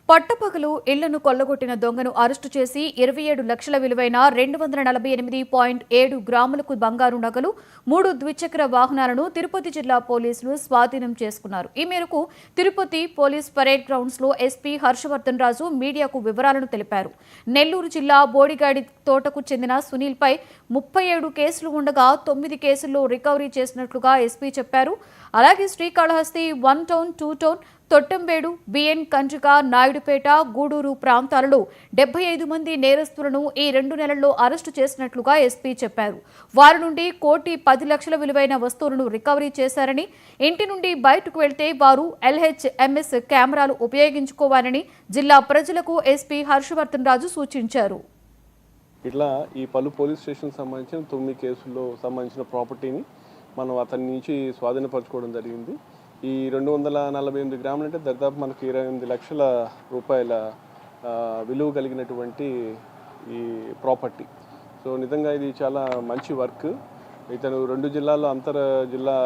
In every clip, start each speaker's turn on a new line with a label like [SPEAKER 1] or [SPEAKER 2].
[SPEAKER 1] పట్టపగలు ఇళ్లను కొల్లగొట్టిన దొంగను అరెస్టు చేసి 27 లక్షల విలువైన 248.7 గ్రాములకు బంగారు నగలు 3 ద్విచక్ర వాహనాలను తిరుపతి జిల్లా పోలీసులు స్వాధీనం చేసుకున్నారు. ఈ మేరకు తిరుపతి పోలీస్ పరేడ్ గ్రౌండ్స్ లో ఎస్పీ హర్షవర్ధన్ రాజు మీడియాకు వివరాలను తెలిపారు. నెల్లూరు జిల్లా బోడిగాడి తోటకు చెందిన సునీల్ పై 37 కేసులు ఉండగా 9 కేసుల్లో రికవరీ చేసినట్లుగా ఎస్పీ చెప్పారు. అలాగే Srikalahasti 1 town 2 town Thottambedu BN Kandriga Naidupeta Gudur ప్రాంతాలలో 75 మంది నేరస్తులను ఈ 2 నెలల్లో అరెస్టు చేసినట్లుగా ఎస్పీ చెప్పారు. వారి నుండి 1,10,00,000 విలువైన వస్తువులను రికవరీ చేశారని, ఇంటి నుండి బయటకు వెళ్తే వారు LHMS కెమెరాలు ఉపయోగించుకోవాలని జిల్లా ప్రజలకు ఎస్పీ హర్షవర్ధన్ రాజు సూచించారు.
[SPEAKER 2] ఇట్లా ఈ పలు పోలీస్ స్టేషన్ సంబంధించిన 9 కేసుల్లో సంబంధించిన ప్రాపర్టీని మనం అతని నుంచి స్వాధీనపరచుకోవడం జరిగింది. ఈ 248 గ్రాములు అంటే దాదాపు మనకు 28 లక్షల రూపాయల విలువ కలిగినటువంటి ఈ ప్రాపర్టీ. సో నిజంగా ఇది చాలా మంచి వర్క్. ఇతను 2 జిల్లాల్లో అంతర్ జిల్లా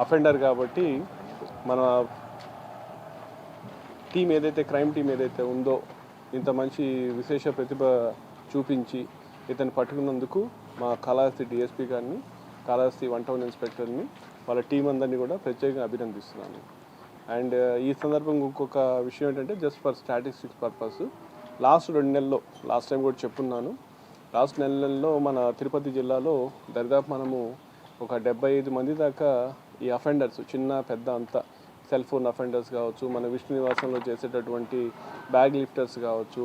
[SPEAKER 2] అఫెండర్ కాబట్టి మన టీం ఏదైతే క్రైమ్ టీం ఏదైతే ఉందో ఇంత మంచి విశేష ప్రతిభ చూపించి ఇతను పట్టుకున్నందుకు మా కాళహస్తి డిఎస్పీ గారిని, కాళహస్తి 1 టౌన్ ఇన్స్పెక్టర్ని, వాళ్ళ టీం అందరినీ కూడా ప్రత్యేకంగా అభినందిస్తున్నాను. అండ్ ఈ సందర్భంగా ఇంకొక విషయం ఏంటంటే just for statistics purpose, last 2 నెలల్లో, లాస్ట్ టైం కూడా చెప్పున్నాను, లాస్ట్ నెలల్లో మన తిరుపతి జిల్లాలో దరిదాపు మనము ఒక 75 మంది దాకా ఈ అఫెండర్స్, చిన్న పెద్ద అంతా, సెల్ ఫోన్ అఫెండర్స్ కావచ్చు, మన విష్ణు నివాసంలో చేసేటటువంటి బ్యాగ్ లిఫ్టర్స్ కావచ్చు,